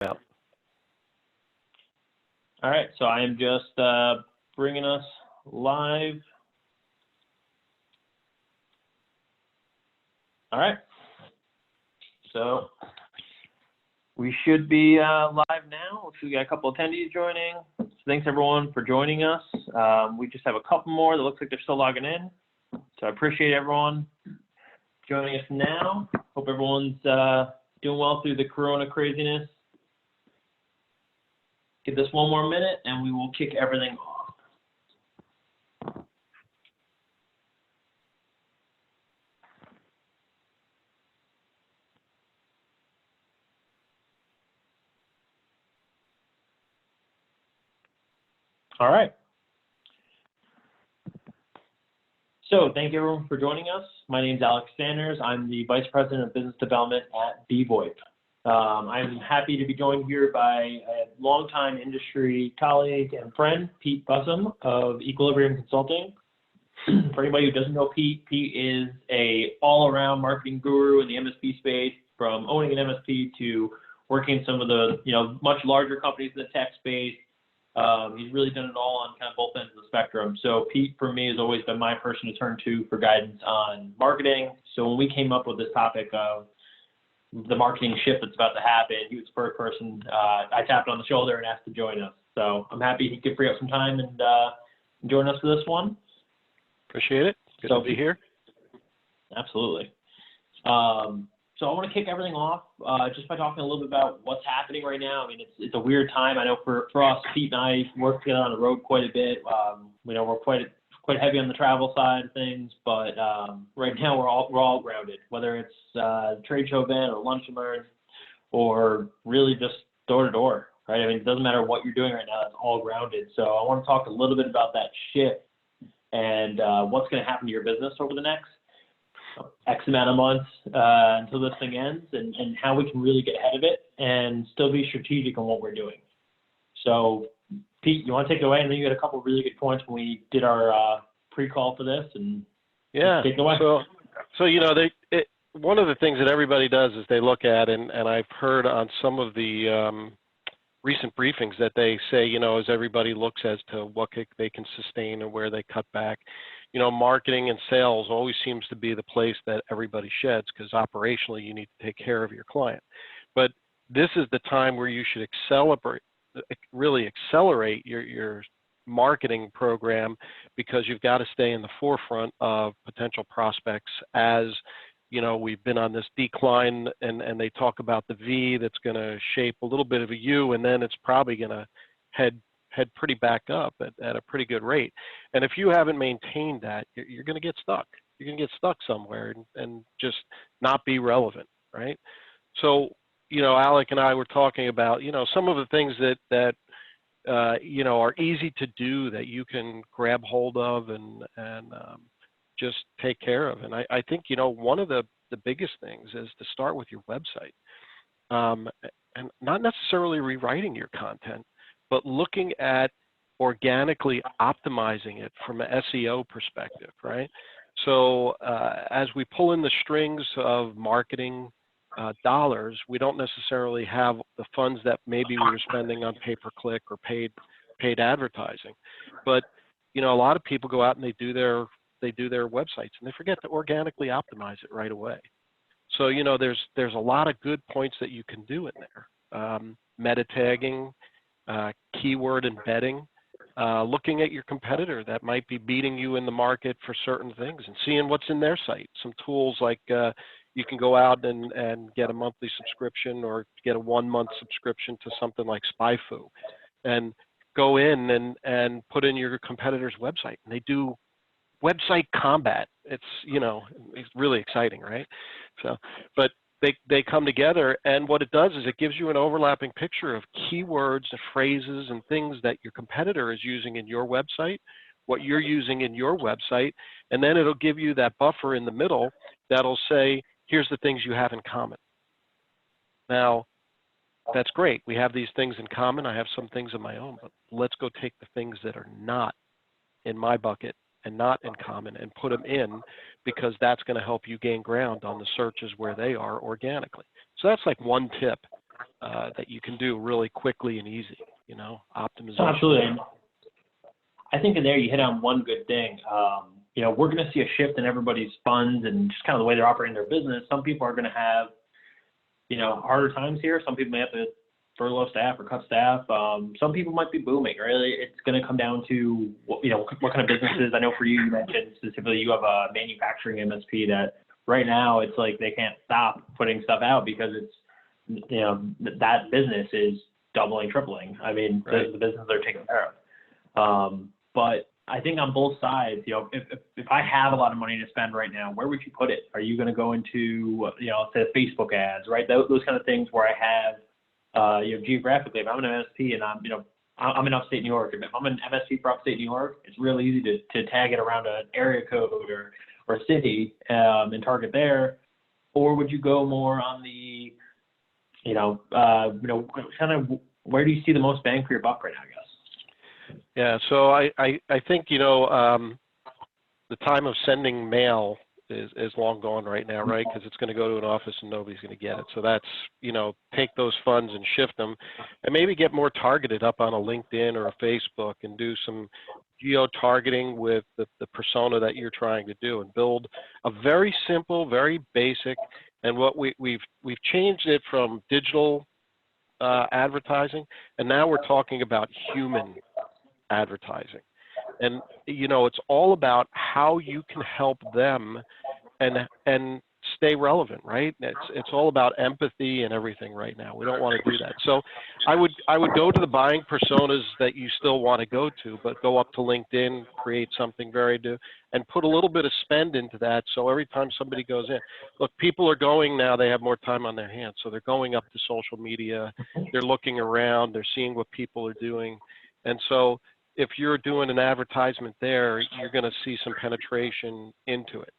Yeah. All right, so I am just bringing us live. All right, so we should be live now. We got a couple attendees joining. So thanks everyone for joining us. We just have a couple more that looks like they're still logging in. So I appreciate everyone joining us now. Hope everyone's doing well through the Corona craziness. Give this one more minute and we will kick everything off. All right. So thank you everyone for joining us. My name is Alex Sanders. I'm the Vice President of Business Development at BVoIP. I'm happy to be joined here by a longtime industry colleague and friend, Pete Busam of Equilibrium Consulting. For anybody who doesn't know Pete, Pete is a all-around marketing guru in the MSP space, from owning an MSP to working in some of the much larger companies in the tech space. He's really done it all on kind of both ends of the spectrum. So Pete, for me, has always been my person to turn to for guidance on marketing. So when we came up with this topic of the marketing shift that's about to happen, he was the first person I tapped on the shoulder and asked to join us. So I'm happy he could free up some time and join us for this one. Appreciate it. Good to be here. Absolutely. So I want to kick everything off just by talking a little bit about what's happening right now. I mean, it's a weird time. I know for us, Pete and I work together on the road quite a bit. We're quite heavy on the travel side of things, but right now we're all grounded, whether it's a trade show event or lunch and learn, or really just door to door, right? I mean, it doesn't matter what you're doing right now; it's all grounded. So I want to talk a little bit about that shift and what's going to happen to your business over the next X amount of months until this thing ends, and how we can really get ahead of it and still be strategic on what we're doing. So Pete, you want to take it away? And then you had a couple of really good points when we did our pre-call for this, and take it away. So one of the things that everybody does is they look at, and I've heard on some of the recent briefings that they say, as everybody looks as to what they can sustain and where they cut back, marketing and sales always seems to be the place that everybody sheds, because operationally you need to take care of your client. But this is the time where you should really accelerate your marketing program, because you've got to stay in the forefront of potential prospects. As we've been on this decline, and they talk about the V that's going to shape a little bit of a U, and then it's probably going to head pretty back up at a pretty good rate. And if you haven't maintained that, you're going to get stuck. You're going to get stuck somewhere and just not be relevant, right? So, Alec and I were talking about, some of the things that are easy to do, that you can grab hold of and just take care of. And I think, one of the biggest things is to start with your website, and not necessarily rewriting your content, but looking at organically optimizing it from an SEO perspective, right? So as we pull in the strings of marketing dollars, we don't necessarily have the funds that maybe we were spending on pay-per-click or paid advertising. But a lot of people go out and they do their websites, and they forget to organically optimize it right away. So there's a lot of good points that you can do in there. Meta tagging, keyword embedding, looking at your competitor that might be beating you in the market for certain things and seeing what's in their site. Some tools like you can go out and get a monthly subscription, or get a 1-month subscription to something like SpyFu, and go in and put in your competitor's website, and they do website combat. It's it's really exciting, right? So, but they come together, and what it does is it gives you an overlapping picture of keywords and phrases and things that your competitor is using in your website, what you're using in your website, and then it'll give you that buffer in the middle that'll say, here's the things you have in common. Now, that's great. We have these things in common. I have some things of my own, but let's go take the things that are not in my bucket and not in common and put them in, because that's going to help you gain ground on the searches where they are organically. So that's like one tip that you can do really quickly and easy. You know, So optimization. absolutely. I think in there you hit on one good thing. We're going to see a shift in everybody's funds and just kind of the way they're operating their business. Some people are going to have, harder times here. Some people may have to furlough staff or cut staff. Some people might be booming. Really, it's going to come down to what kind of businesses. I know for you, you mentioned specifically you have a manufacturing MSP that right now it's like they can't stop putting stuff out because it's that business is doubling, tripling. I mean, Right. the business they're taking care of. But I think on both sides, if I have a lot of money to spend right now, where would you put it? Are you going to go into, say Facebook ads, right? Those kind of things where I have, geographically, if I'm an MSP and I'm in upstate New York, if I'm an MSP for upstate New York, it's really easy to tag it around an area code or city and target there. Or would you go more on the, kind of where do you see the most bang for your buck right now, I guess? Yeah, so I think, the time of sending mail is long gone right now, right? Because it's going to go to an office and nobody's going to get it. So that's, take those funds and shift them and maybe get more targeted up on a LinkedIn or a Facebook and do some geo-targeting with the persona that you're trying to do and build a very simple, very basic, and what we've changed it from digital advertising, and now we're talking about human advertising. And it's all about how you can help them and stay relevant, right? It's all about empathy and everything right now. We don't want to do that. So I would go to the buying personas that you still want to go to, but go up to LinkedIn, create something very new, and put a little bit of spend into that. So every time somebody goes in, look, people are going now, they have more time on their hands. So they're going up to social media, they're looking around, they're seeing what people are doing. And so if you're doing an advertisement there, you're going to see some penetration into it.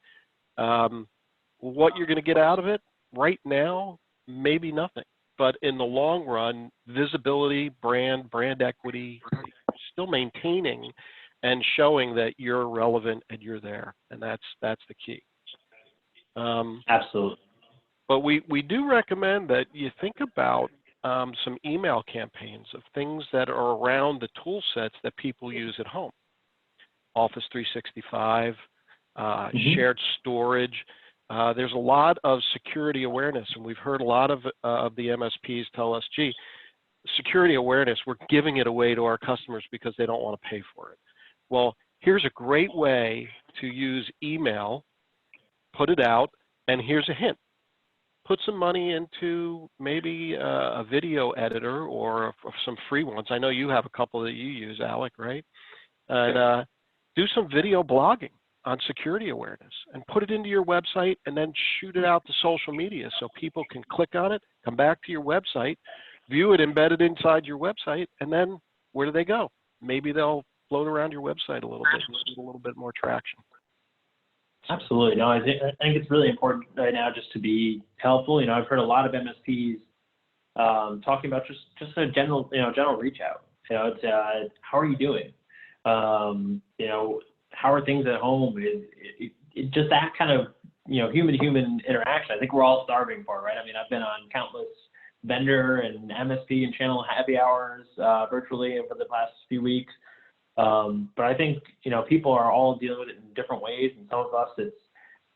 What you're going to get out of it right now, maybe nothing. But in the long run, visibility, brand equity, still maintaining and showing that you're relevant and you're there. And that's the key. Absolutely. But we do recommend that you think about some email campaigns of things that are around the tool sets that people use at home. Office 365, shared storage. There's a lot of security awareness, and we've heard a lot of the MSPs tell us, gee, security awareness, we're giving it away to our customers because they don't want to pay for it. Well, here's a great way to use email, put it out, and here's a hint. Put some money into maybe a video editor or some free ones. I know you have a couple that you use, Alec, right? And do some video blogging on security awareness and put it into your website and then shoot it out to social media so people can click on it, come back to your website, view it embedded inside your website, and then where do they go? Maybe they'll float around your website a little bit and get a little bit more traction. Absolutely. No, I think it's really important right now just to be helpful. I've heard a lot of MSPs talking about just a general reach out. It's how are you doing? How are things at home? It just that kind of human to human interaction. I think we're all starving for, right? I mean, I've been on countless vendor and MSP and channel happy hours virtually over the past few weeks. But I think, people are all dealing with it in different ways. And some of us, it's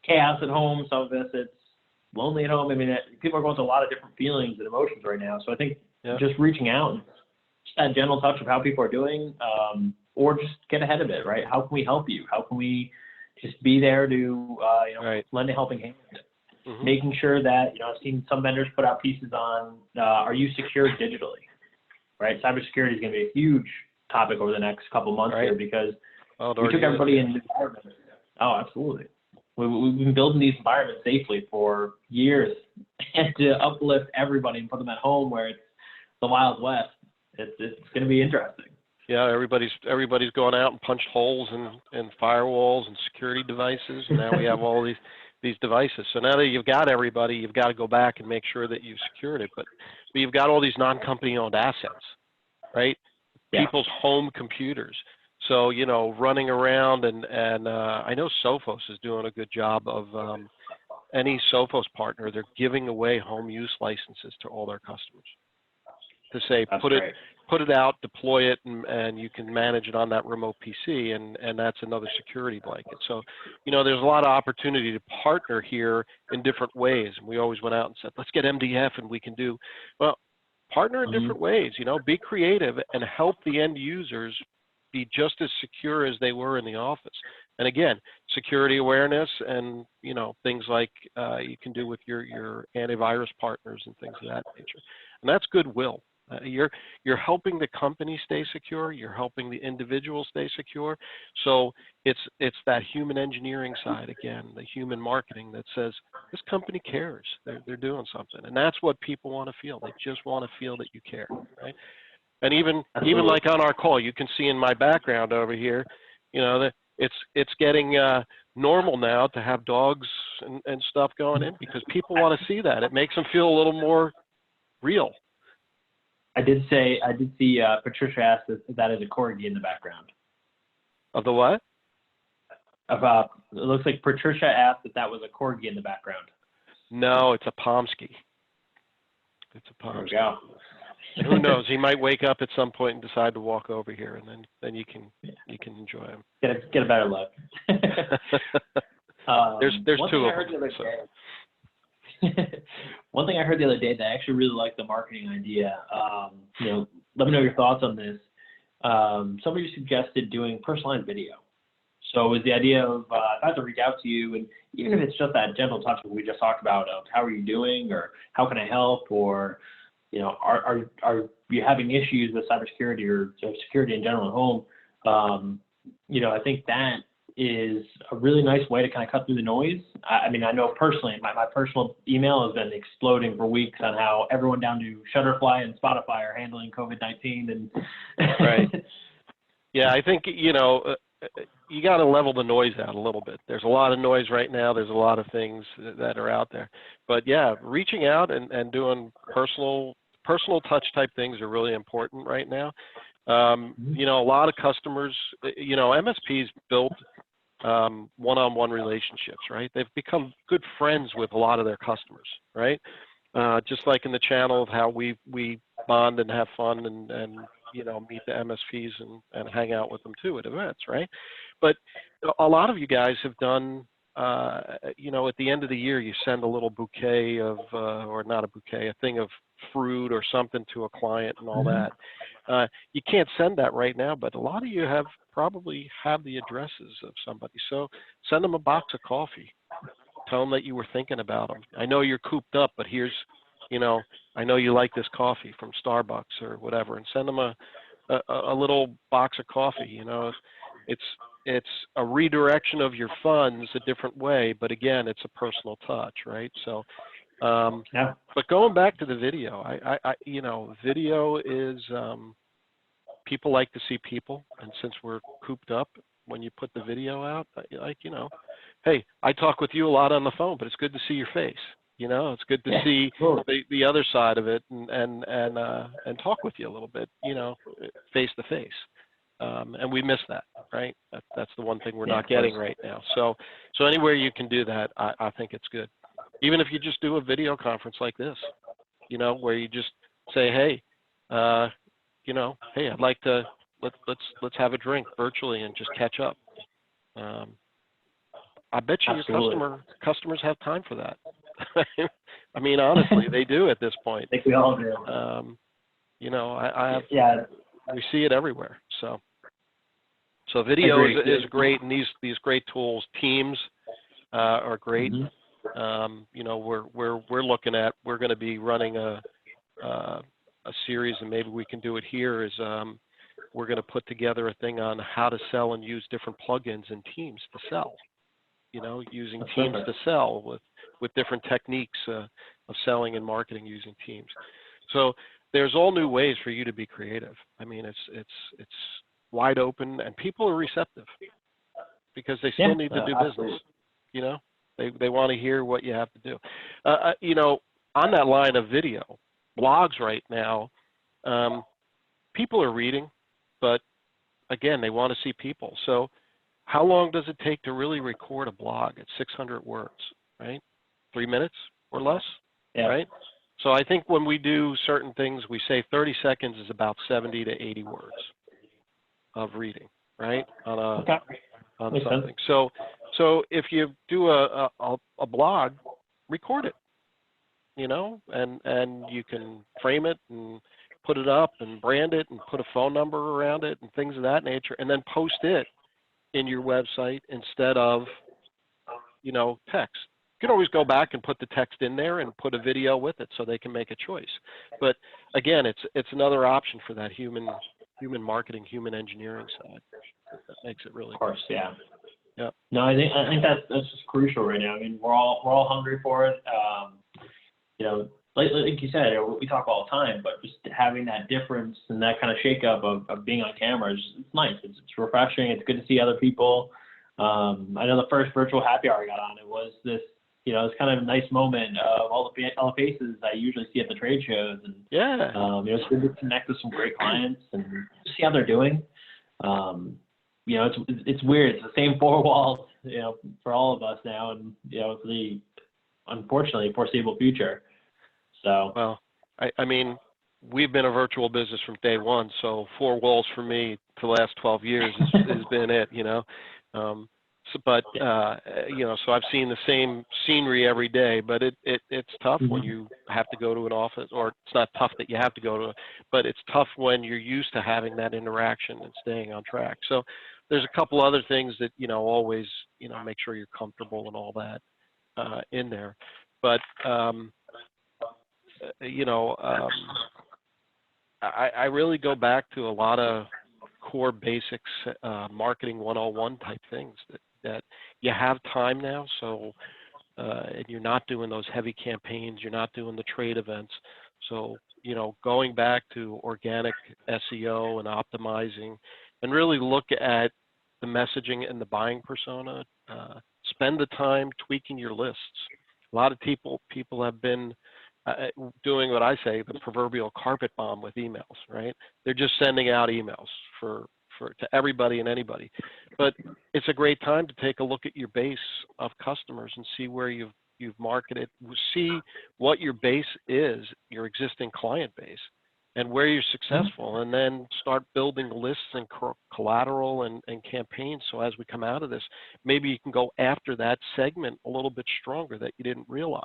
chaos at home. Some of us, it's lonely at home. I mean, people are going through a lot of different feelings and emotions right now. So I think just reaching out, and just that gentle touch of how people are doing, or just get ahead of it, right? How can we help you? How can we just be there to, lend a helping hand? Mm-hmm. Making sure that, I've seen some vendors put out pieces on, are you secure digitally, right? Cybersecurity is going to be a huge topic over the next couple of months here because we took everybody in the environment. Oh, absolutely. We've been building these environments safely for years, and to uplift everybody and put them at home where it's the Wild West, it's going to be interesting. Yeah, everybody's gone out and punched holes in firewalls and security devices, and now we have all these devices. So now that you've got everybody, you've got to go back and make sure that you've secured it. But you've got all these non-company owned assets, right? Yeah. People's home computers. So, running around and I know Sophos is doing a good job of any Sophos partner. They're giving away home use licenses to all their customers. to say That's put great. it out, deploy it, and you can manage it on that remote PC, and that's another security blanket. So, there's a lot of opportunity to partner here in different ways. And we always went out and said, let's get MDF and we can do, well, partner in different ways, be creative and help the end users be just as secure as they were in the office. And again, security awareness and, things like you can do with your antivirus partners and things of that nature. And that's goodwill. You're helping the company stay secure. You're helping the individual stay secure. So it's that human engineering side again, the human marketing that says this company cares. They're doing something, and that's what people want to feel. They just want to feel that you care, right? And even like on our call, you can see in my background over here, that it's getting normal now to have dogs and stuff going in because people want to see that. It makes them feel a little more real. I did see Patricia asked if that is a corgi in the background. Of the what? It looks like Patricia asked if that was a corgi in the background. No, it's a Pomsky. It's a Pomsky. There we go. Who knows? He might wake up at some point and decide to walk over here, and then you can enjoy him. Get a better look. There's two of them. One thing I heard the other day that I actually really liked the marketing idea. Let me know your thoughts on this. Somebody suggested doing personalized video. So it was the idea of if I have to reach out to you, and even if it's just that gentle touch that we just talked about of how are you doing, or how can I help, or are you having issues with cybersecurity or security in general at home? I think that is a really nice way to kind of cut through the noise. I mean, I know personally, my personal email has been exploding for weeks on how everyone down to Shutterfly and Spotify are handling COVID-19. And right. Yeah, I think, you got to level the noise out a little bit. There's a lot of noise right now. There's a lot of things that are out there. But yeah, reaching out and doing personal touch type things are really important right now. A lot of customers, MSPs build one-on-one relationships, right? They've become good friends with a lot of their customers, right? Just like in the channel of how we bond and have fun and meet the MSPs and hang out with them too at events, right? But a lot of you guys have done, at the end of the year, you send a little bouquet of, or not a bouquet, a thing of fruit or something to a client and all that. You can't send that right now, but a lot of you probably have the addresses of somebody. So send them a box of coffee. Tell them that you were thinking about them. I know you're cooped up, but here's, I know you like this coffee from Starbucks or whatever, and send them a little box of coffee. It's a redirection of your funds a different way, but again, it's a personal touch, right? So, but going back to the video, video is, people like to see people, and since we're cooped up, when you put the video out, hey, I talk with you a lot on the phone, but it's good to see your face. It's good to see the other side of it and talk with you a little bit, face to face. And we miss that, right? That's the one thing we're not getting right now. So anywhere you can do that, I think it's good. Even if you just do a video conference like this, where you just say, hey, hey, I'd like to let's have a drink virtually and just catch up. I bet you your customers have time for that. I mean, honestly, they do at this point. I think we all do. We see it everywhere. So video is great, and these great tools. Teams are great. We're looking at. We're going to be running a series, and maybe we can do it here. Is we're going to put together a thing on how to sell and use different plugins in Teams to sell. Using Teams to sell with different techniques of selling and marketing using Teams. So there's all new ways for you to be creative. I mean, it's wide open, and people are receptive because they still need to do business. They want to hear what you have to do. On that line of video, blogs right now, people are reading, but again, they want to see people. So how long does it take to really record a blog at 600 words, right? 3 minutes or less, right? So I think when we do certain things, we say 30 seconds is about 70 to 80 words of reading, right? Okay. On Makes something. sense. So if you do a blog, record it, and you can frame it and put it up and brand it and put a phone number around it and things of that nature, and then post it in your website instead of, text. You can always go back and put the text in there and put a video with it so they can make a choice. But again, it's another option for that human marketing, human engineering side. That makes it really. Of course, yeah. Yeah. No, I think that's just crucial right now. I mean, we're all hungry for it. Like you said, we talk all the time, but just having that difference and that kind of shakeup of being on camera it's nice. It's refreshing. It's good to see other people. I know the first virtual happy hour I got on, it was this, it's kind of a nice moment of all the faces I usually see at the trade shows, and Yeah. it's good to connect with some great clients and see how they're doing. It's weird. It's the same four walls, for all of us now, and for the unfortunately foreseeable future. So. Well, I mean, we've been a virtual business from day one, so four walls for me for the last 12 years has been it, so I've seen the same scenery every day, but it's tough when you have to go to an office, or it's not tough that you have to go to, but it's tough when you're used to having that interaction and staying on track. So there's a couple other things that, always, make sure you're comfortable and all that in there. But, I really go back to a lot of core basics, marketing 101 type things that you have time now. So, and you're not doing those heavy campaigns, you're not doing the trade events. So, going back to organic SEO and optimizing, and really look at the messaging and the buying persona. Spend the time tweaking your lists. A lot of people have been doing what I say, the proverbial carpet bomb with emails, right? They're just sending out emails to everybody and anybody. But it's a great time to take a look at your base of customers and see where you've marketed, see what your base is, your existing client base, and where you're successful, and then start building lists and collateral and campaigns. So as we come out of this, maybe you can go after that segment a little bit stronger that you didn't realize.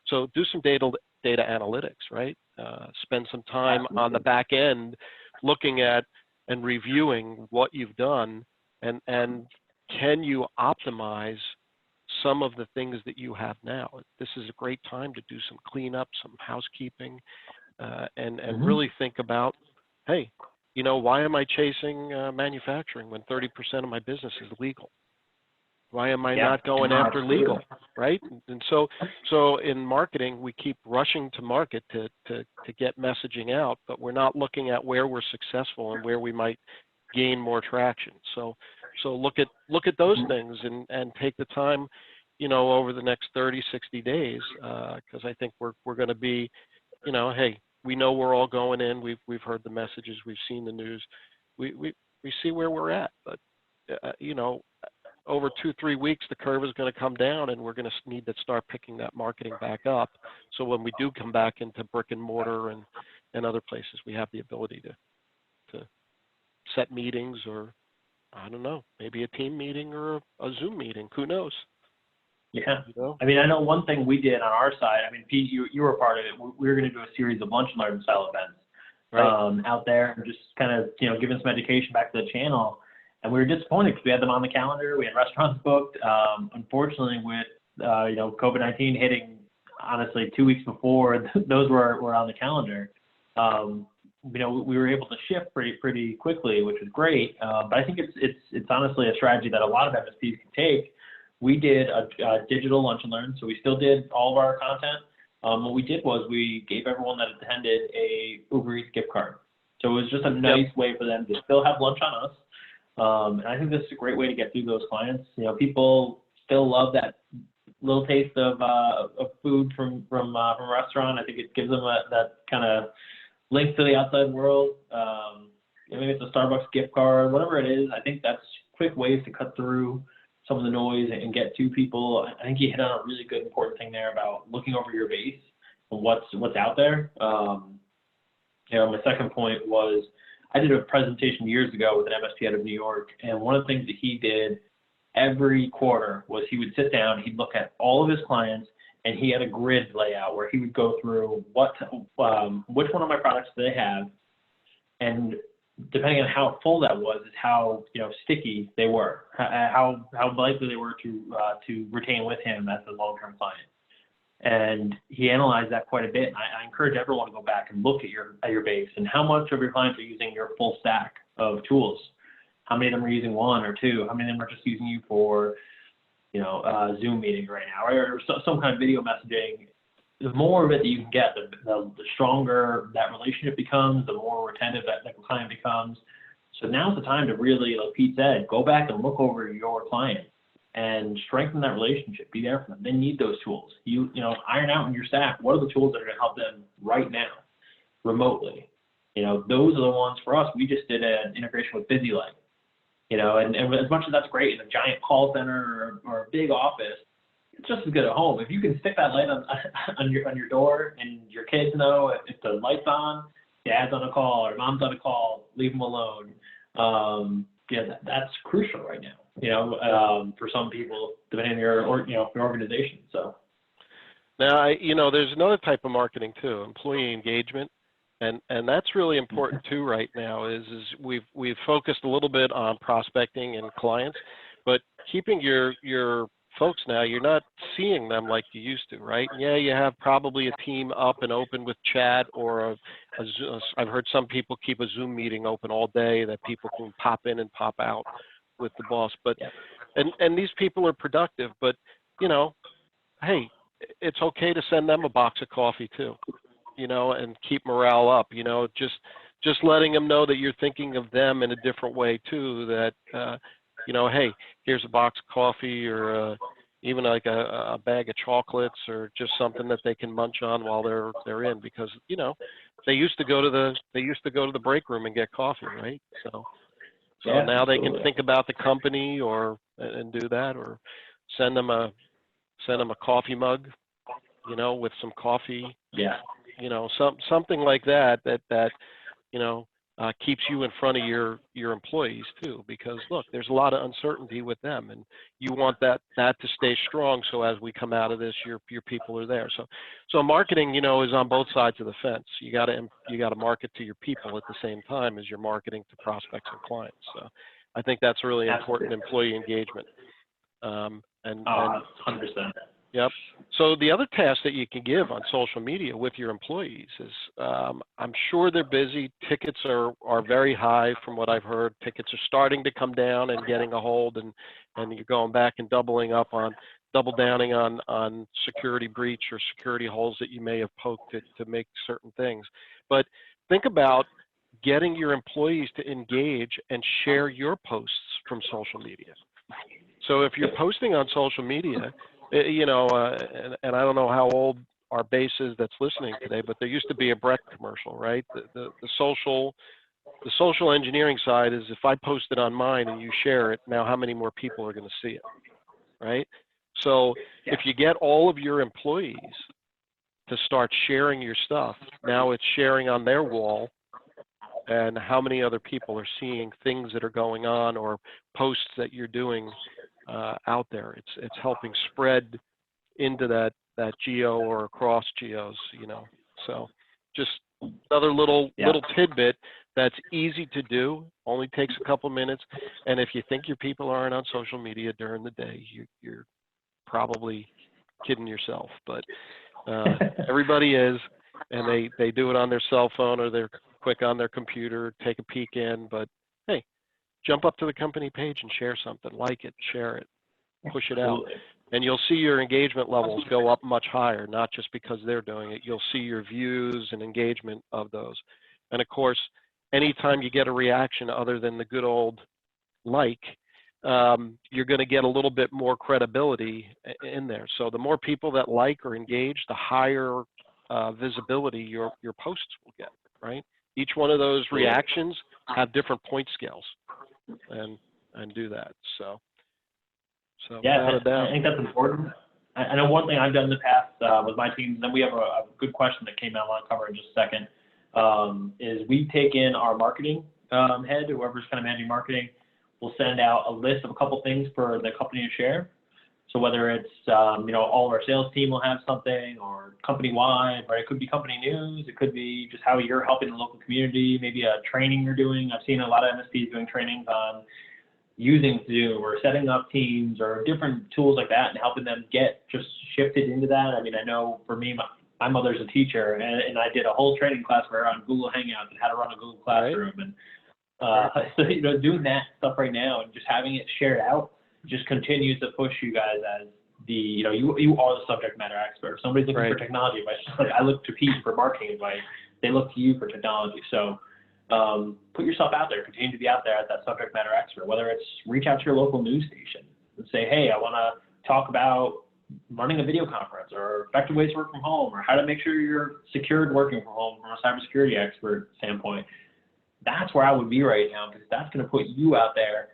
So do some data analytics, right? Spend some time on the back end looking at and reviewing what you've done, and can you optimize some of the things that you have now. This is a great time to do some cleanup, some housekeeping, and really think about, hey, why am I chasing manufacturing when 30% of my business is legal? Why am I not going after legal, right? And so in marketing, we keep rushing to market to get messaging out, but we're not looking at where we're successful and where we might gain more traction. So look at those things and take the time, over the next 30, 60 days, because I think we're going to be, hey, we know we're all going in. We've heard the messages. We've seen the news. We see where we're at, but over 2-3 weeks, the curve is going to come down, and we're going to need to start picking that marketing back up. So when we do come back into brick and mortar and other places, we have the ability to set meetings, or I don't know, maybe a team meeting or a Zoom meeting. Who knows? Yeah. I mean, I know one thing we did on our side. I mean, Pete, you were a part of it. We were going to do a series of lunch and learn style events out there, and just kind of giving some education back to the channel. And we were disappointed because we had them on the calendar. We had restaurants booked. Unfortunately, with COVID-19 hitting, honestly, 2 weeks before those were on the calendar. We were able to shift pretty quickly, which was great. But I think it's honestly a strategy that a lot of MSPs can take. We did a digital lunch and learn, so we still did all of our content. What we did was we gave everyone that attended a Uber Eats gift card. So it was just a nice way for them to still have lunch on us. And I think this is a great way to get through those clients. People still love that little taste of food from a restaurant. I think it gives them that kind of link to the outside world. Maybe it's a Starbucks gift card, whatever it is. I think that's quick ways to cut through some of the noise and get to people. I think you hit on a really good important thing there about looking over your base what's out there. My second point was I did a presentation years ago with an MSP out of New York, and one of the things that he did every quarter was he would sit down, he'd look at all of his clients, and he had a grid layout where he would go through which one of my products do they have, and depending on how full that was, is how sticky they were, how likely they were to retain with him as a long-term client. And he analyzed that quite a bit. And I encourage everyone to go back and look at your base and how much of your clients are using your full stack of tools. How many of them are using one or two? How many of them are just using you for, Zoom meetings right now, or some kind of video messaging? The more of it that you can get, the stronger that relationship becomes, the more retentive that client becomes. So now's the time to really, like Pete said, go back and look over your client and strengthen that relationship. Be there for them. They need those tools. Iron out in your staff, what are the tools that are going to help them right now, remotely? Those are the ones for us. We just did an integration with BusyLight. And as much as that's great in a giant call center or a big office, it's just as good at home. If you can stick that light on your door and your kids know if the light's on, dad's on a call or mom's on a call, leave them alone. That's crucial right now. For some people, depending on your organization. So now, there's another type of marketing too, employee engagement, and that's really important too right now. Is we've focused a little bit on prospecting and clients, but keeping your folks now, you're not seeing them like you used to, right? Yeah, you have probably a team up and open with chat or I've heard some people keep a Zoom meeting open all day that people can pop in and pop out with the boss, but and these people are productive, but hey, it's okay to send them a box of coffee too, and keep morale up, just letting them know that you're thinking of them in a different way too, that hey, here's a box of coffee or even like a bag of chocolates or just something that they can munch on while they're in, because they used to go to the break room and get coffee, right? So now they can think about the company and do that, or send them a coffee mug, with some coffee. Yeah. Something like that keeps you in front of your employees too, because look, there's a lot of uncertainty with them, and you want that to stay strong. So as we come out of this, your people are there. So marketing, is on both sides of the fence. You got to market to your people at the same time as you're marketing to prospects and clients. So I think that's really important, employee engagement. And 100%. Yep. So the other task that you can give on social media with your employees is, I'm sure they're busy. Tickets are very high from what I've heard. Tickets are starting to come down and getting a hold, and you're going back and double downing on security breach or security holes that you may have poked to make certain things. But think about getting your employees to engage and share your posts from social media. So if you're posting on social media, and I don't know how old our base is that's listening today, but there used to be a Breck commercial, right? The social engineering side is, if I post it on mine and you share it, now how many more people are going to see it, right? So if you get all of your employees to start sharing your stuff, now it's sharing on their wall, and how many other people are seeing things that are going on or posts that you're doing out there. It's helping spread into that geo or across geos, So just another little tidbit that's easy to do, only takes a couple minutes. And if you think your people aren't on social media during the day, you're probably kidding yourself. But everybody is, and they do it on their cell phone or they're quick on their computer, take a peek in. But hey, jump up to the company page and share something, like it, share it, push it out, and you'll see your engagement levels go up much higher, not just because they're doing it. You'll see your views and engagement of those. And of course, anytime you get a reaction other than the good old like, you're going to get a little bit more credibility in there. So the more people that like or engage, the higher visibility your posts will get, right? Each one of those reactions have different point scales and do that. So yeah, I think that's important. I know one thing I've done in the past with my teams, and then we have a good question that came out. I want to cover in just a second. Is we take in our marketing head, whoever's kind of managing marketing, will send out a list of a couple things for the company to share. So whether it's, all of our sales team will have something, or company-wide, right? It could be company news. It could be just how you're helping the local community, maybe a training you're doing. I've seen a lot of MSPs doing trainings on using Zoom or setting up teams or different tools like that and helping them get just shifted into that. I mean, I know for me, my mother's a teacher, and I did a whole training class for her on Google Hangouts and how to run a Google Classroom. Right. And so, doing that stuff right now and just having it shared out just continues to push you guys as the, you are the subject matter expert. If somebody's looking for technology advice, just like I look to Pete for marketing advice, they look to you for technology. So put yourself out there, continue to be out there as that subject matter expert, whether it's reach out to your local news station and say, hey, I want to talk about running a video conference or effective ways to work from home or how to make sure you're secured working from home from a cybersecurity expert standpoint. That's where I would be right now, because that's going to put you out there,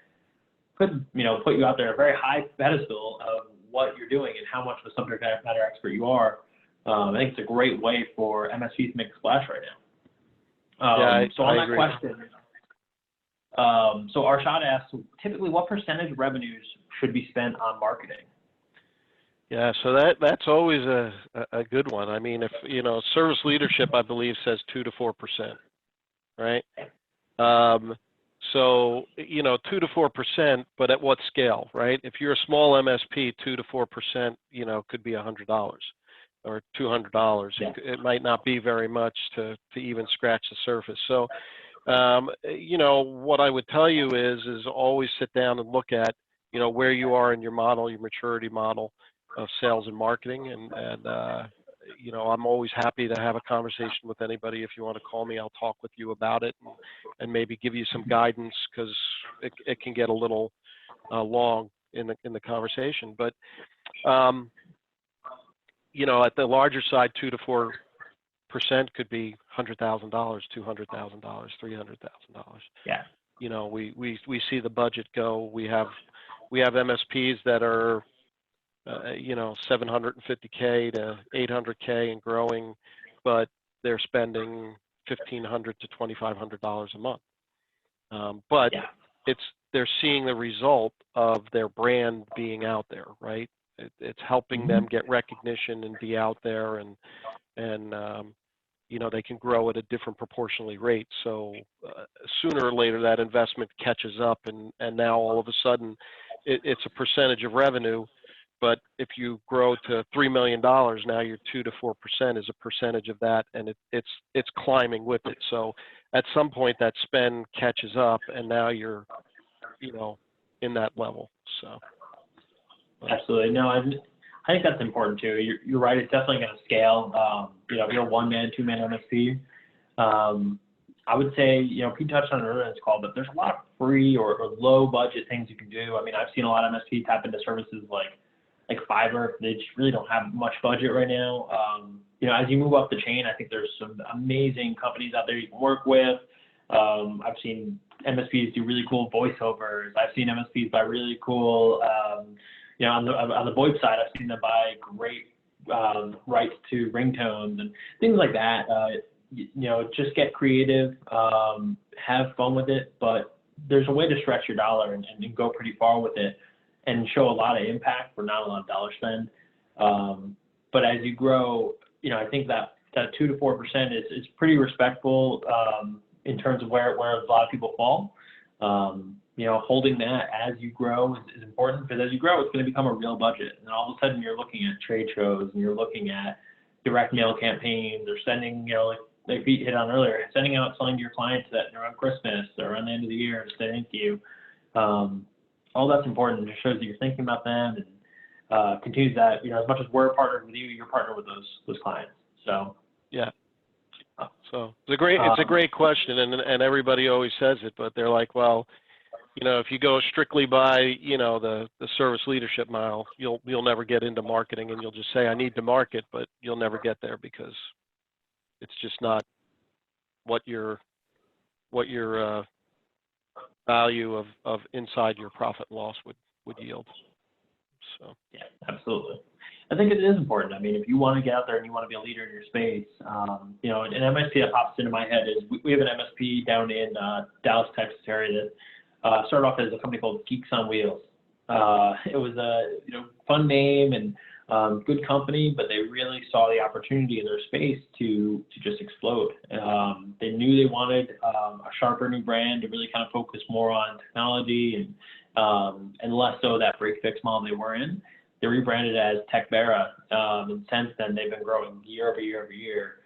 put you out there a very high pedestal of what you're doing and how much of a subject matter expert you are. I think it's a great way for MSPs to make a splash right now. So on that agree. Question, so Arshad asks, typically what percentage of revenues should be spent on marketing? Yeah, so that's always a good one. I mean, if, service leadership, I believe, says 2 to 4%, right? So, 2 to 4%, but at what scale, right? If you're a small MSP, 2 to 4%, could be $100 or $200. Yeah. It might not be very much to even scratch the surface. So, what I would tell you is always sit down and look at, where you are in your model, your maturity model of sales and marketing. And I'm always happy to have a conversation with anybody. If you want to call me, I'll talk with you about it and maybe give you some guidance, because it can get a little long in the conversation. But, at the larger side, 2 to 4% could be $100,000, $200,000, $300,000. Yeah. We see the budget go. We have MSPs that are $750K to $800K and growing, but they're spending $1,500 to $2,500 a month. But they're seeing the result of their brand being out there, right? It's helping them get recognition and be out there, and they can grow at a different proportionally rate. So sooner or later that investment catches up, and now all of a sudden it's a percentage of revenue. But if you grow to $3 million, now your 2 to 4% is a percentage of that, and it's climbing with it. So at some point that spend catches up, and now you're, in that level. So absolutely, no, I think that's important too. You're right. It's definitely going to scale. If you're a one-man, two-man MSP, I would say, Pete touched on it earlier in this call, but there's a lot of free or low budget things you can do. I mean, I've seen a lot of MSPs tap into services like Fiverr. They just really don't have much budget right now. As you move up the chain, I think there's some amazing companies out there you can work with. I've seen MSPs do really cool voiceovers. I've seen MSPs buy really cool, on the VoIP side, I've seen them buy great rights to ringtones and things like that. Just get creative, have fun with it, but there's a way to stretch your dollar and go pretty far with it and show a lot of impact for not a lot of dollar spend. But as you grow, I think that 2 to 4% is pretty respectful in terms of where a lot of people fall. Holding that as you grow is important, because as you grow, it's going to become a real budget. And all of a sudden you're looking at trade shows and you're looking at direct mail campaigns, or sending, like Pete hit on earlier, sending out something to your clients that around Christmas or around the end of the year to say thank you. All that's important. It just shows that you're thinking about them, and continues that, as much as we're partnered with you, you're partnered with those clients. So yeah. So it's a great question, and everybody always says it, but they're like, well, if you go strictly by the service leadership model, you'll never get into marketing, and you'll just say I need to market, but you'll never get there because it's just not what your value of inside your profit and loss would yield. So yeah, absolutely. I think it is important. I mean, if you want to get out there and you want to be a leader in your space, you know, an MSP that pops into my head is we have an MSP down in Dallas, Texas area that started off as a company called Geeks on Wheels. It was a fun name and good company, but they really saw the opportunity in their space to just explode. They knew they wanted a sharper new brand to really kind of focus more on technology and less so that break fix model they were in. They rebranded as TechBera, and since then they've been growing year over year over year,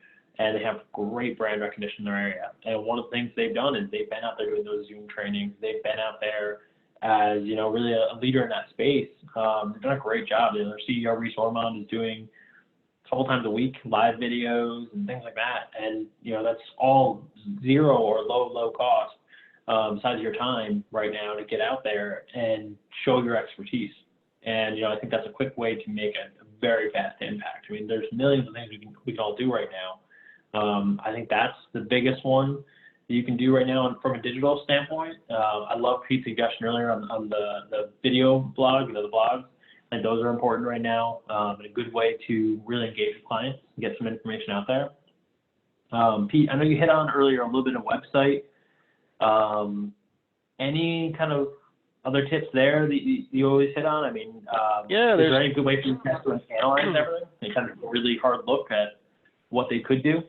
and they have great brand recognition in their area. And one of the things they've done is they've been out there doing those Zoom trainings. They've been out there as really a leader in that space. They've done a great job. Their CEO Reese Ormond is doing a couple times a week live videos and things like that, and that's all zero or low cost besides your time right now to get out there and show your expertise. And I think that's a quick way to make a very fast impact. I mean, there's millions of things we can all do right now. I think that's the biggest one that you can do right now from a digital standpoint. I love Pete's suggestion earlier on the video blog, the blogs. I think those are important right now, and a good way to really engage with clients and get some information out there. Pete, I know you hit on earlier a little bit of website. Any kind of other tips there that you always hit on? I mean, is there any good way for you to analyze everything and kind of a really hard look at what they could do?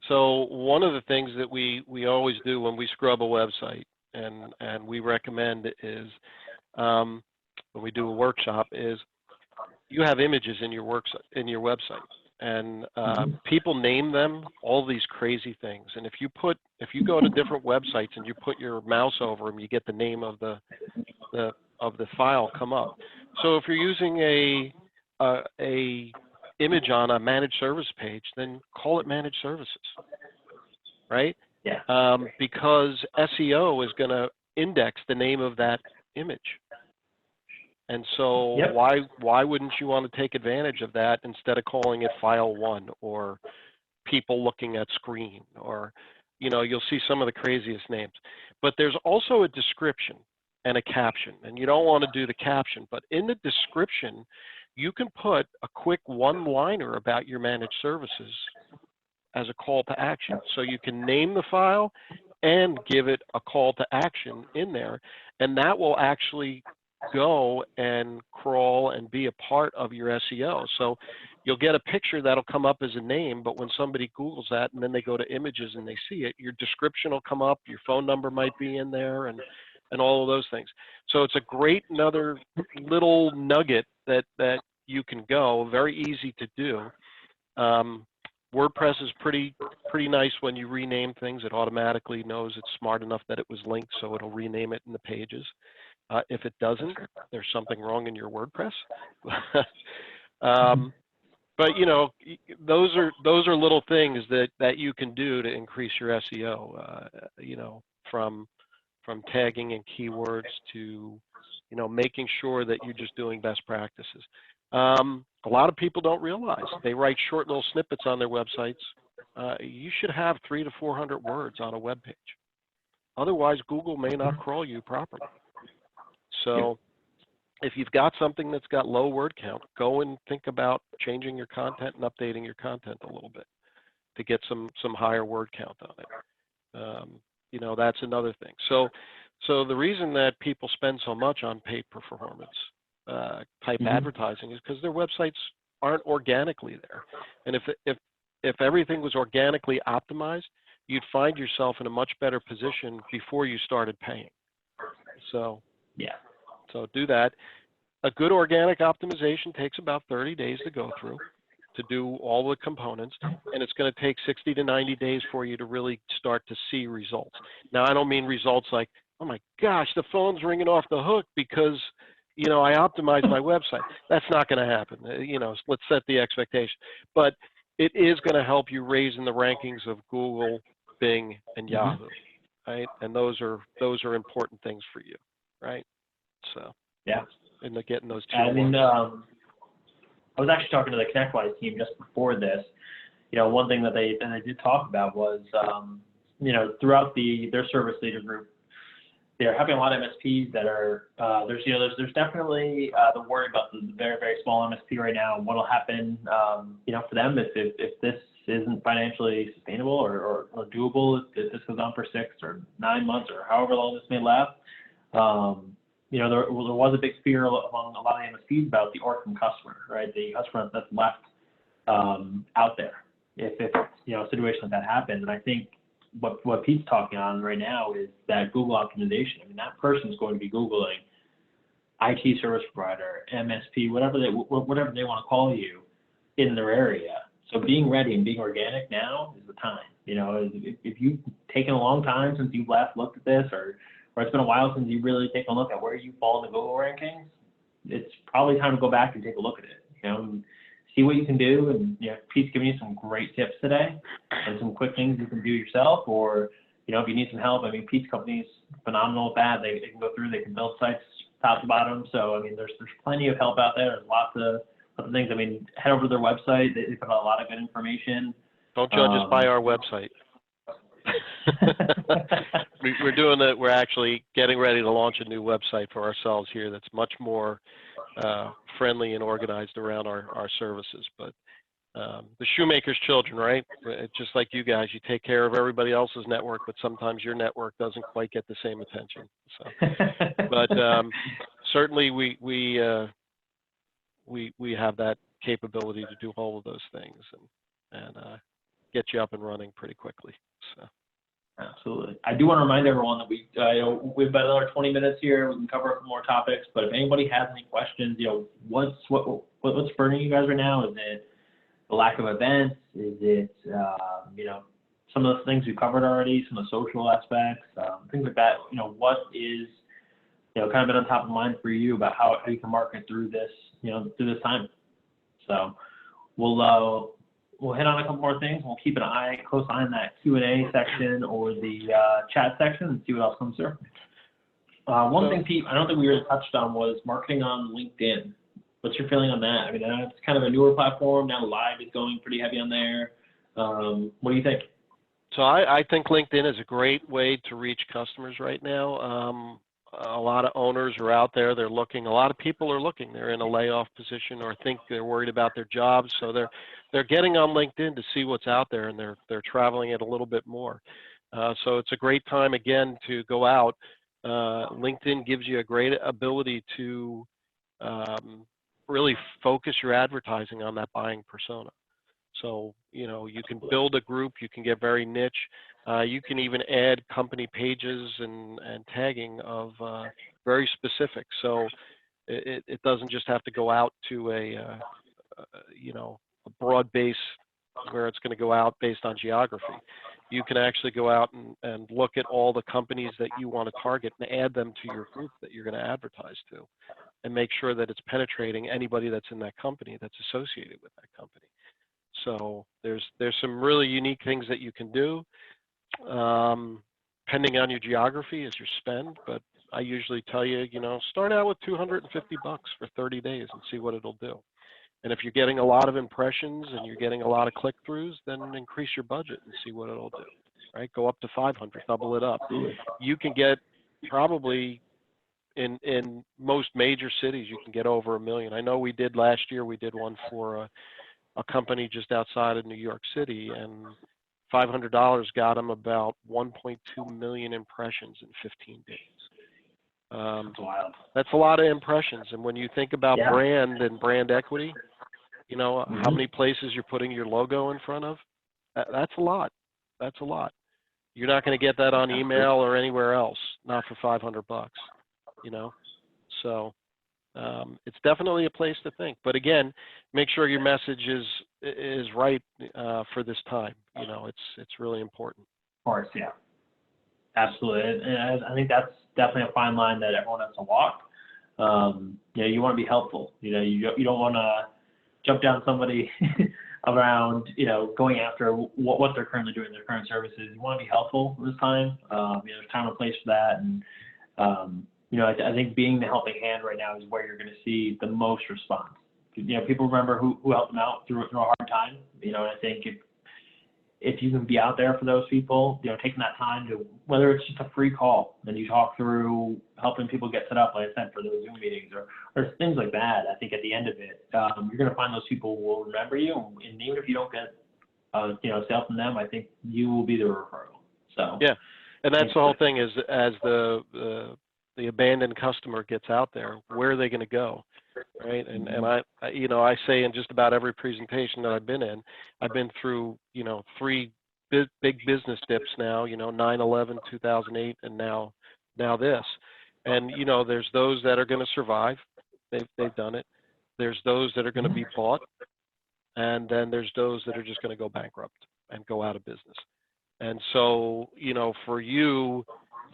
So one of the things that we always do when we scrub a website and we recommend is when we do a workshop is you have images in your website, and people name them all these crazy things. And if you go to different websites and you put your mouse over them, you get the name of the file come up. So if you're using a image on a managed service page, then call it managed services, right? Yeah. Because SEO is going to index the name of that image. And so why wouldn't you want to take advantage of that instead of calling it file 1 or people looking at screen, or you'll see some of the craziest names. But there's also a description and a caption, and you don't want to do the caption, but in the description you can put a quick one-liner about your managed services as a call to action. So you can name the file and give it a call to action in there, and that will actually go and crawl and be a part of your SEO. So you'll get a picture that'll come up as a name, but when somebody Googles that and then they go to images and they see it, your description will come up, your phone number might be in there, and all of those things. So it's a great another little nugget that you can go, very easy to do. WordPress is pretty nice when you rename things. It automatically knows it's smart enough that it was linked, so it'll rename it in the pages. If it doesn't, there's something wrong in your WordPress. But those are little things that you can do to increase your SEO. From tagging and keywords to making sure that you're just doing best practices. A lot of people don't realize they write short little snippets on their websites. You should have 300 to 400 words on a web page. Otherwise, Google may not crawl you properly. So if you've got something that's got low word count, go and think about changing your content and updating your content a little bit to get some higher word count on it. That's another thing. So the reason that people spend so much on paid performance type advertising is because their websites aren't organically there. And if everything was organically optimized, you'd find yourself in a much better position before you started paying. So do that. A good organic optimization takes about 30 days to go through to do all the components, and it's going to take 60 to 90 days for you to really start to see results. Now, I don't mean results like, oh my gosh, the phone's ringing off the hook because I optimized my website. That's not going to happen. Let's set the expectation. But it is going to help you raise in the rankings of Google, Bing, and Yahoo, right? And those are important things for you, right? So and getting those two. I mean, I was actually talking to the ConnectWise team just before this. One thing that they did talk about was, throughout their service leader group, they're having a lot of MSPs that are there's definitely the worry about the very, very small MSP right now. What will happen for them if this isn't financially sustainable or doable, if this goes on for 6 or 9 months or however long this may last. There was a big fear among a lot of the MSPs about the orphan customer, right? The customer that's left out there if a situation like that happens. And I think what Pete's talking on right now is that Google optimization. I mean, that person's going to be Googling IT service provider, MSP, whatever they want to call you in their area. So being ready and being organic now is the time. If you've taken a long time since you've last looked at this, or it's been a while since you've really taken a look at where you fall in the Google rankings, it's probably time to go back and take a look at it. And see what you can do. And Pete's giving you some great tips today and some quick things you can do yourself. Or if you need some help, I mean, Pete's company is phenomenal at that. They can go through, they can build sites top to bottom. So I mean, there's plenty of help out there. There's lots of things. I mean, head over to their website. They put out a lot of good information. Don't judge us by our website. We're doing that. We're actually getting ready to launch a new website for ourselves here that's much more friendly and organized around our services. But the shoemaker's children, right? It's just like you guys. You take care of everybody else's network, but sometimes your network doesn't quite get the same attention. So, but certainly we have that capability to do all of those things and get you up and running pretty quickly. So. Absolutely. I do want to remind everyone that we've got another 20 minutes here. We can cover more topics, but if anybody has any questions, what's burning you guys right now? Is it the lack of events? Is it some of the things we covered already, some of the social aspects, things like that? What is kind of been on top of mind for you about how you can market through this through this time? So we'll hit on a couple more things. We'll keep a close eye on that Q&A section or the chat section and see what else comes through. One thing, Pete, I don't think we really touched on was marketing on LinkedIn. What's your feeling on that? I mean, it's kind of a newer platform. Now Live is going pretty heavy on there. What do you think? So I think LinkedIn is a great way to reach customers right now. A lot of owners are out there. They're looking. A lot of people are looking. They're in a layoff position or think they're worried about their jobs. So they're getting on LinkedIn to see what's out there, and they're traveling it a little bit more. So it's a great time again to go out. LinkedIn gives you a great ability to really focus your advertising on that buying persona. So you can build a group. You can get very niche. You can even add company pages and tagging of very specific. So it doesn't just have to go out to a broad base where it's going to go out based on geography. You can actually go out and look at all the companies that you want to target and add them to your group that you're going to advertise to, and make sure that it's penetrating anybody that's in that company that's associated with that company. So there's some really unique things that you can do, depending on your geography as your spend. But I usually tell you, start out with $250 for 30 days and see what it'll do. And if you're getting a lot of impressions and you're getting a lot of click-throughs, then increase your budget and see what it'll do. Right? Go up to 500, double it up. You can get probably in most major cities, you can get over $1 million. I know we did last year. We did one for a company just outside of New York City, and $500 got them about 1.2 million impressions in 15 days. That's wild. That's a lot of impressions. And when you think about brand and brand equity, how many places you're putting your logo in front of, that's a lot. That's a lot. You're not going to get that on email or anywhere else, not for $500, So it's definitely a place to think. But again, make sure your message is right for this time. It's really important. Of course, yeah. Absolutely. And I think that's definitely a fine line that everyone has to walk. You want to be helpful. You don't want to jump down somebody around, going after what they're currently doing, their current services. You want to be helpful this time. There's time and place for that. And, I think being the helping hand right now is where you're going to see the most response. People remember who helped them out through a hard time. And I think if you can be out there for those people, taking that time to, whether it's just a free call and you talk through helping people get set up, like I said, for those Zoom meetings or things like that. I think at the end of it, you're going to find those people will remember you, and even if you don't get sale from them, I think you will be the referral. So yeah, and that's the whole thing is as the abandoned customer gets out there, where are they going to go? Right. And I say in just about every presentation that I've been through, 3 big business dips now, 9/11, 2008, and now this. And, there's those that are going to survive. They've done it. There's those that are going to be bought. And then there's those that are just going to go bankrupt and go out of business. And so, for you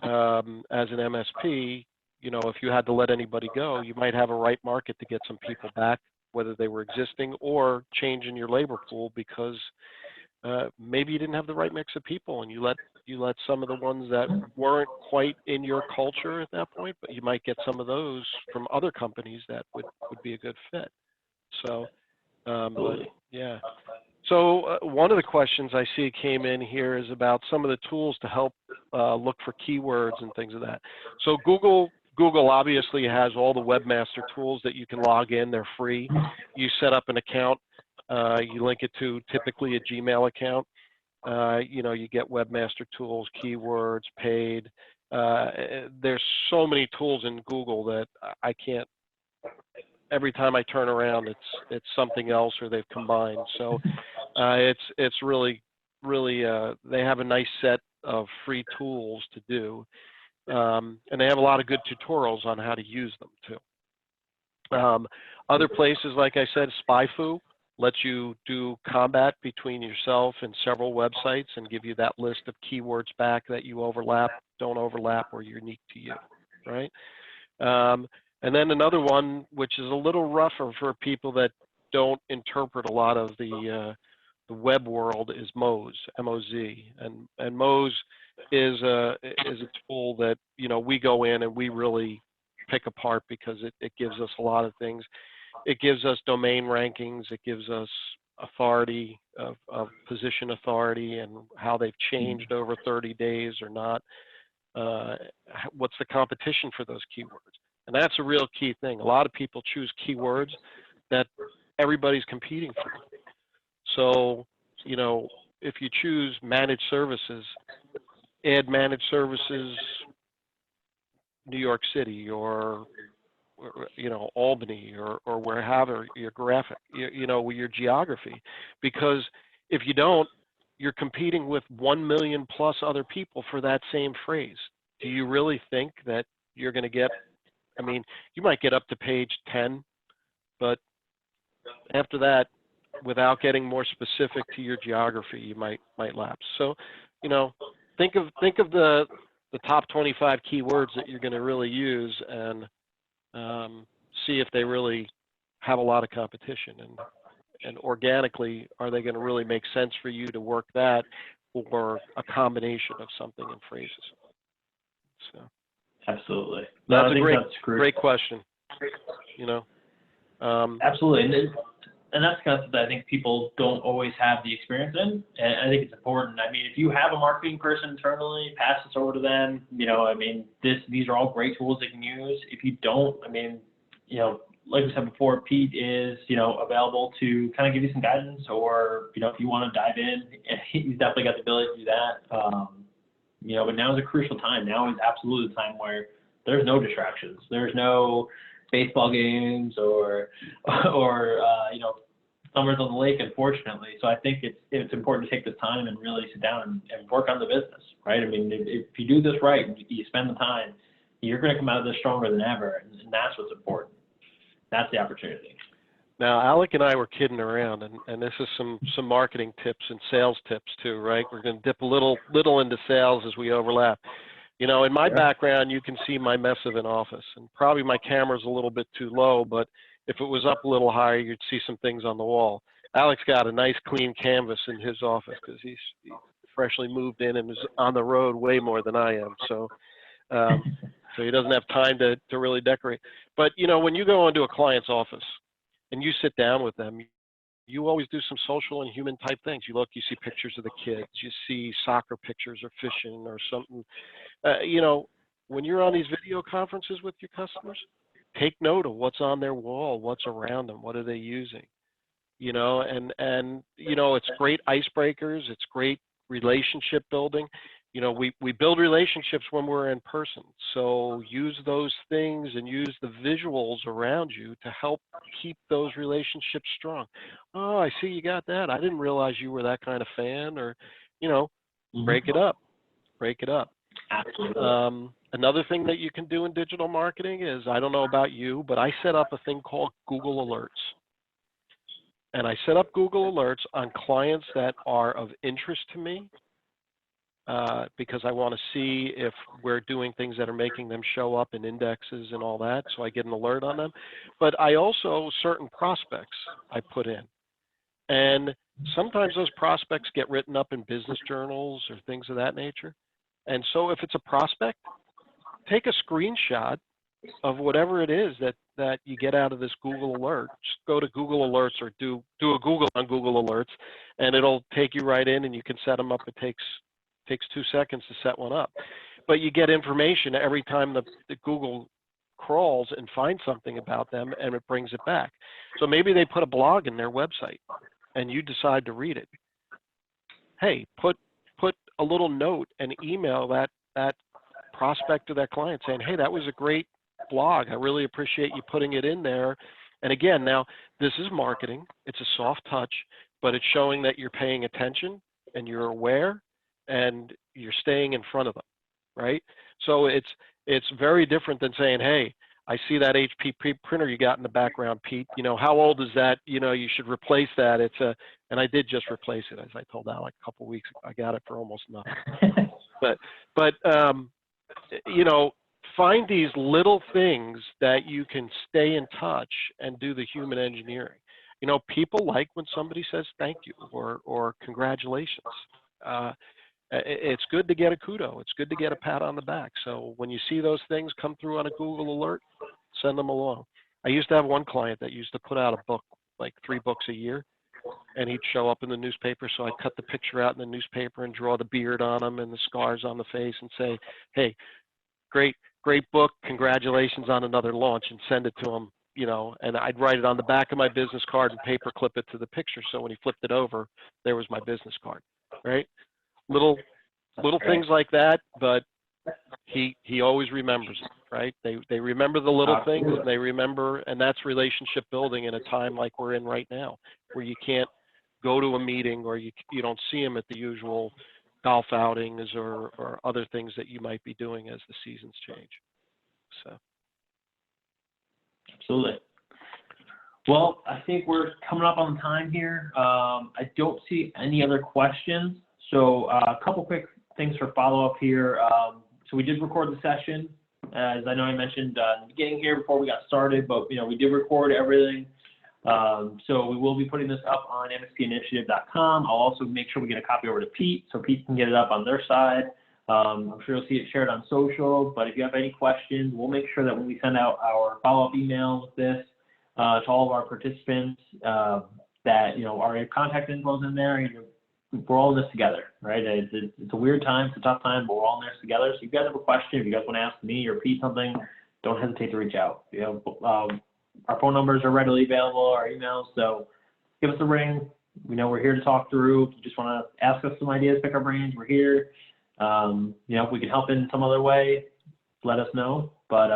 as an MSP, if you had to let anybody go, you might have a right market to get some people back, whether they were existing or change in your labor pool because maybe you didn't have the right mix of people and you let some of the ones that weren't quite in your culture at that point, but you might get some of those from other companies that would be a good fit. So, but, yeah. So one of the questions I see came in here is about some of the tools to help look for keywords and things of that. So Google obviously has all the webmaster tools that you can log in. They're free. You set up an account. You link it to typically a Gmail account. You get webmaster tools, keywords, paid. There's so many tools in Google that I can't. Every time I turn around, it's something else or they've combined. So it's really they have a nice set of free tools to do, and they have a lot of good tutorials on how to use them too. Other places, like I said, SpyFu lets you do combat between yourself and several websites and give you that list of keywords back that you overlap, don't overlap, or unique to you, right? And then another one, which is a little rougher for people that don't interpret a lot of the web world, is Moz, M-O-Z, and Moz is a tool that we go in and we really pick apart because it gives us a lot of things. It gives us domain rankings. It gives us authority of position authority and how they've changed over 30 days or not. What's the competition for those keywords? And that's a real key thing. A lot of people choose keywords that everybody's competing for. So, if you choose managed services, add managed services New York City or Albany or wherever your graphic, your geography. Because if you don't, you're competing with 1 million plus other people for that same phrase. Do you really think that you're going to get, you might get up to page 10, but after that, without getting more specific to your geography, you might lapse. So, think of the top 25 keywords that you're going to really use and see if they really have a lot of competition and organically, are they going to really make sense for you to work that or a combination of something and phrases? So. Absolutely. That's a great question. Absolutely. And that's kind of something I think people don't always have the experience in. And I think it's important. If you have a marketing person internally, pass this over to them. These are all great tools they can use. If you don't, like we said before, Pete is, available to kind of give you some guidance or, if you want to dive in, he's definitely got the ability to do that. But now is a crucial time. Now is absolutely the time where there's no distractions. There's no baseball games or summers on the lake, unfortunately. So I think it's important to take this time and really sit down and work on the business, right? If you do this right, and you spend the time, you're going to come out of this stronger than ever, and that's what's important. That's the opportunity. Now, Alec and I were kidding around, and this is some marketing tips and sales tips too, right? We're going to dip a little into sales as we overlap. In my background, you can see my mess of an office, and probably my camera's a little bit too low, but if it was up a little higher, you'd see some things on the wall. Alec's got a nice clean canvas in his office because he freshly moved in and is on the road way more than I am. So he doesn't have time to really decorate. But, when you go into a client's office and you sit down with them, you always do some social and human type things. You look, you see pictures of the kids, you see soccer pictures or fishing or something. When you're on these video conferences with your customers, take note of what's on their wall, what's around them, what are they using, and it's great icebreakers, it's great relationship building. We build relationships when we're in person, so use those things and use the visuals around you to help keep those relationships strong. Oh, I see you got that. I didn't realize you were that kind of fan, or break it up. Absolutely. Another thing that you can do in digital marketing is, I don't know about you, but I set up a thing called Google Alerts. And I set up Google Alerts on clients that are of interest to me, because I want to see if we're doing things that are making them show up in indexes and all that, so I get an alert on them. But I also, certain prospects I put in. And sometimes those prospects get written up in business journals or things of that nature. And so if it's a prospect, take a screenshot of whatever it is that you get out of this Google Alert. Just go to Google Alerts or do a Google on Google Alerts, and it'll take you right in, and you can set them up. It takes 2 seconds to set one up. But you get information every time the Google crawls and finds something about them, and it brings it back. So maybe they put a blog in their website, and you decide to read it. Hey, put a little note and email that prospect or that client saying, hey, that was a great blog. I really appreciate you putting it in there. And again, now this is marketing. It's a soft touch, but it's showing that you're paying attention and you're aware and you're staying in front of them, right? So it's very different than saying, hey, I see that HP printer you got in the background, Pete. How old is that? You should replace that. And I did just replace it, as I told Al, like a couple of weeks ago. I got it for almost nothing. but find these little things that you can stay in touch and do the human engineering. People like when somebody says thank you or congratulations. It's good to get a kudo. It's good to get a pat on the back. So when you see those things come through on a Google alert, send them along. I used to have one client that used to put out a book, like 3 books a year, and he'd show up in the newspaper. So I'd cut the picture out in the newspaper and draw the beard on him and the scars on the face and say, hey, great book, congratulations on another launch, and send it to him. And I'd write it on the back of my business card and paper clip it to the picture. So when he flipped it over, there was my business card, right? Little things like that, but he always remembers it, right? They remember the little things, and they remember, and that's relationship building in a time like we're in right now, where you can't go to a meeting or you don't see them at the usual golf outings or other things that you might be doing as the seasons change. So. Absolutely. Well, I think we're coming up on time here. I don't see any other questions. So a couple quick things for follow-up here. So we did record the session, as I know I mentioned in the beginning here before we got started, but we did record everything. So we will be putting this up on mspinitiative.com. I'll also make sure we get a copy over to Pete so Pete can get it up on their side. I'm sure you'll see it shared on social, but if you have any questions, we'll make sure that when we send out our follow-up email with this to all of our participants, that our contact info is in there. We're all in this together, right? It's a weird time, it's a tough time, but we're all in this together. So if you guys have a question, if you guys want to ask me or Pete something, don't hesitate to reach out. Our phone numbers are readily available, our emails, so give us a ring. We know we're here to talk through. If you just want to ask us some ideas, pick our brains, we're here. If we can help in some other way, let us know. But,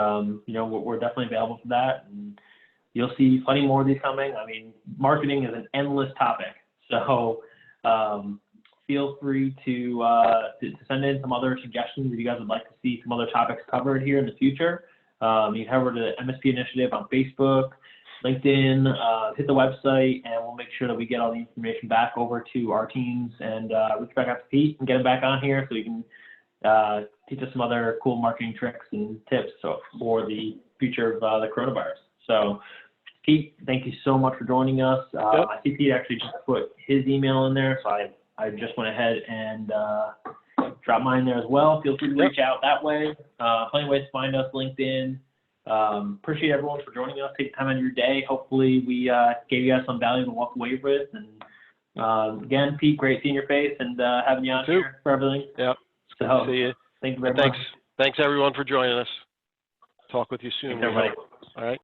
we're definitely available for that. And you'll see plenty more of these coming. I mean, marketing is an endless topic. So feel free to send in some other suggestions if you guys would like to see some other topics covered here in the future. You can head over to MSP Initiative on Facebook, LinkedIn, hit the website, and we'll make sure that we get all the information back over to our teams and reach back out to Pete and get him back on here so he can teach us some other cool marketing tricks and tips for the future of the coronavirus. So, Pete, thank you so much for joining us. I see Pete actually just put his email in there, so I just went ahead and drop mine there as well. Feel free to reach out that way. Plenty of ways to find us, LinkedIn, Appreciate everyone for joining us. Take time out of your day. Hopefully we gave you guys some value to walk away with. And again, Pete, great seeing your face and having you on here for everything. Yeah, it's good to see you. Thank you very much. Thanks everyone for joining us. Talk with you soon. Thanks, everybody. All right.